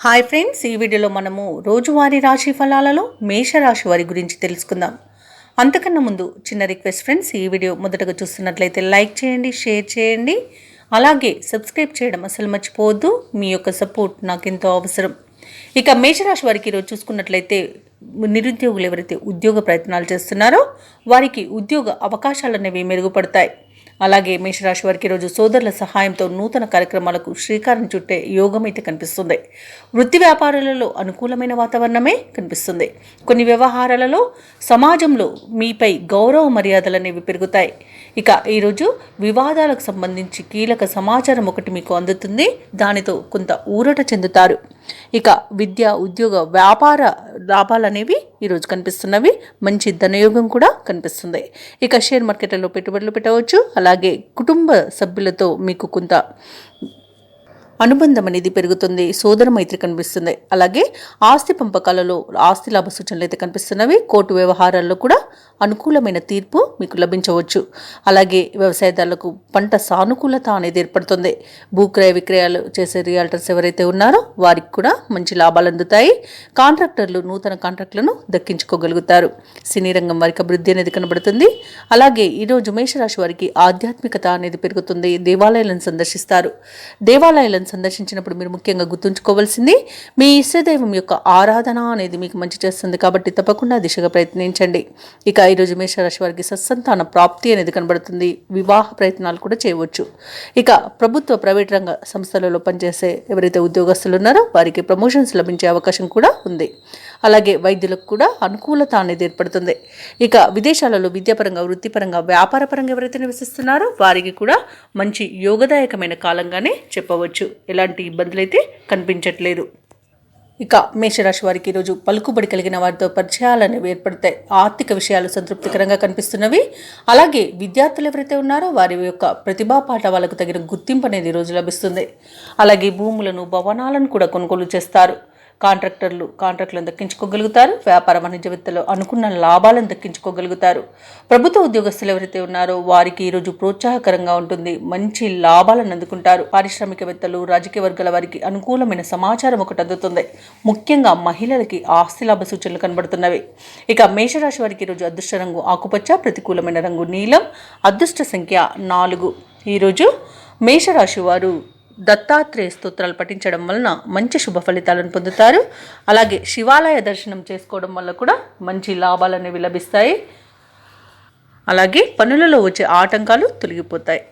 Hi friends, ఈ వీడియోలో మనము రోజువారీ రాశి ఫలాలలో మేషరాశి వారి గురించి తెలుసుకుందాం. అంతకన్నా ముందు చిన్న రిక్వెస్ట్ ఫ్రెండ్స్, ఈ వీడియో మొదటగా చూస్తున్నట్లయితే లైక్ చేయండి, షేర్ చేయండి, అలాగే సబ్స్క్రైబ్ చేయడం అసలు మర్చిపోవద్దు. మీ యొక్క సపోర్ట్ నాకు ఎంతో అవసరం. ఇక మేషరాశి వారికి ఈరోజు చూసుకున్నట్లయితే నిరుద్యోగులు ఎవరైతే ఉద్యోగ ప్రయత్నాలు చేస్తున్నారో వారికి ఉద్యోగ అవకాశాలు అనేవి మెరుగుపడతాయి. అలాగే మేషరాశి వారికి ఈరోజు సోదరుల సహాయంతో నూతన కార్యక్రమాలకు శ్రీకారం చుట్టే యోగం అయితే కనిపిస్తుంది. వృత్తి వ్యాపారాలలో అనుకూలమైన వాతావరణమే కనిపిస్తుంది. కొన్ని వ్యవహారాలలో సమాజంలో మీపై గౌరవ మర్యాదలు అనేవి పెరుగుతాయి. ఇక ఈరోజు వివాదాలకు సంబంధించి కీలక సమాచారం ఒకటి మీకు అందుతుంది. దానితో కొంత ఊరట చెందుతారు. ఇక విద్య, ఉద్యోగ, వ్యాపార లాభాలు అనేవి ఈరోజు కనిపిస్తున్నవి. మంచి ధనయోగం కూడా కనిపిస్తుంది. ఇక షేర్ మార్కెట్లలో పెట్టుబడులు పెట్టవచ్చు. అలాగే కుటుంబ సభ్యులతో మీకు కొంత అనుబంధం అనేది పెరుగుతుంది. సోదర మైత్రి కనిపిస్తుంది. అలాగే ఆస్తి పంపకాలలో ఆస్తి లాభ సూచనలు అయితే కనిపిస్తున్నవి. కోర్టు వ్యవహారాల్లో కూడా అనుకూలమైన తీర్పు మీకు లభించవచ్చు. అలాగే వ్యవసాయదారులకు పంట సానుకూలత అనేది ఏర్పడుతుంది. భూక్రయ విక్రయాలు చేసే రియాల్టర్స్ ఎవరైతే ఉన్నారో వారికి కూడా మంచి లాభాలు అందుతాయి. కాంట్రాక్టర్లు నూతన కాంట్రాక్టులను దక్కించుకోగలుగుతారు. సినీ రంగం వారికి అభివృద్ధి అనేది కనబడుతుంది. అలాగే ఈరోజు మేషరాశి వారికి ఆధ్యాత్మికత అనేది పెరుగుతుంది. దేవాలయాలను సందర్శిస్తారు. దేవాలయాలను సందర్శించినప్పుడు మీరు ముఖ్యంగా గుర్తుంచుకోవాల్సింది మీ ఇష్టదైవం యొక్క ఆరాధన అనేది మీకు మంచి చేస్తుంది. కాబట్టి తప్పకుండా దిశగా ప్రయత్నించండి. ఇక ఈరోజు మేషరాశి వారికి సత్సంతాన ప్రాప్తి అనేది కనబడుతుంది. వివాహ ప్రయత్నాలు కూడా చేయవచ్చు. ఇక ప్రభుత్వ, ప్రైవేట్ రంగ సంస్థలలో పనిచేసే ఎవరైతే ఉద్యోగస్తులు ఉన్నారో వారికి ప్రమోషన్స్ లభించే అవకాశం కూడా ఉంది. అలాగే వైద్యులకు కూడా అనుకూలత అనేది ఏర్పడుతుంది. ఇక విదేశాలలో విద్యాపరంగా, వృత్తిపరంగా, వ్యాపారపరంగా ఎవరైతే నివసిస్తున్నారో వారికి కూడా మంచి యోగదాయకమైన కాలంగానే చెప్పవచ్చు. ఎలాంటి ఇబ్బందులు అయితే కనిపించట్లేదు. ఇక మేషరాశి వారికి ఈరోజు పలుకుబడి కలిగిన వారితో పరిచయాలు అనేవి ఏర్పడతాయి. ఆర్థిక విషయాలు సంతృప్తికరంగా కనిపిస్తున్నవి. అలాగే విద్యార్థులు ఎవరైతే ఉన్నారో వారి యొక్క ప్రతిభా పాఠవాలకు తగిన గుర్తింపు అనేది ఈరోజు లభిస్తుంది. అలాగే భూములను, భవనాలను కూడా కొనుగోలు చేస్తారు. కాంట్రాక్టులను దక్కించుకోగలుగుతారు. వ్యాపార వాణిజ్యవేత్తలు అనుకున్న లాభాలను దక్కించుకోగలుగుతారు. ప్రభుత్వ ఉద్యోగస్తులు ఎవరైతే ఉన్నారో వారికి ఈరోజు ప్రోత్సాహకరంగా ఉంటుంది. మంచి లాభాలను అందుకుంటారు. పారిశ్రామికవేత్తలు, రాజకీయ వర్గాల వారికి అనుకూలమైన సమాచారం ఒకటి అందుతుంది. ముఖ్యంగా మహిళలకి ఆస్తి లాభ సూచనలు కనబడుతున్నవి. ఇక మేషరాశి వారికి ఈరోజు అదృష్ట రంగు ఆకుపచ్చ, ప్రతికూలమైన రంగు నీలం, అదృష్ట సంఖ్య 4. ఈరోజు మేషరాశి వారు దత్తాత్రేయ స్తోత్రాలు పఠించడం వలన మంచి శుభ ఫలితాలను పొందుతారు. అలాగే శివాలయ దర్శనం చేసుకోవడం వల్ల కూడా మంచి లాభాలు అనేవి లభిస్తాయి. అలాగే పనులలో వచ్చే ఆటంకాలు తొలగిపోతాయి.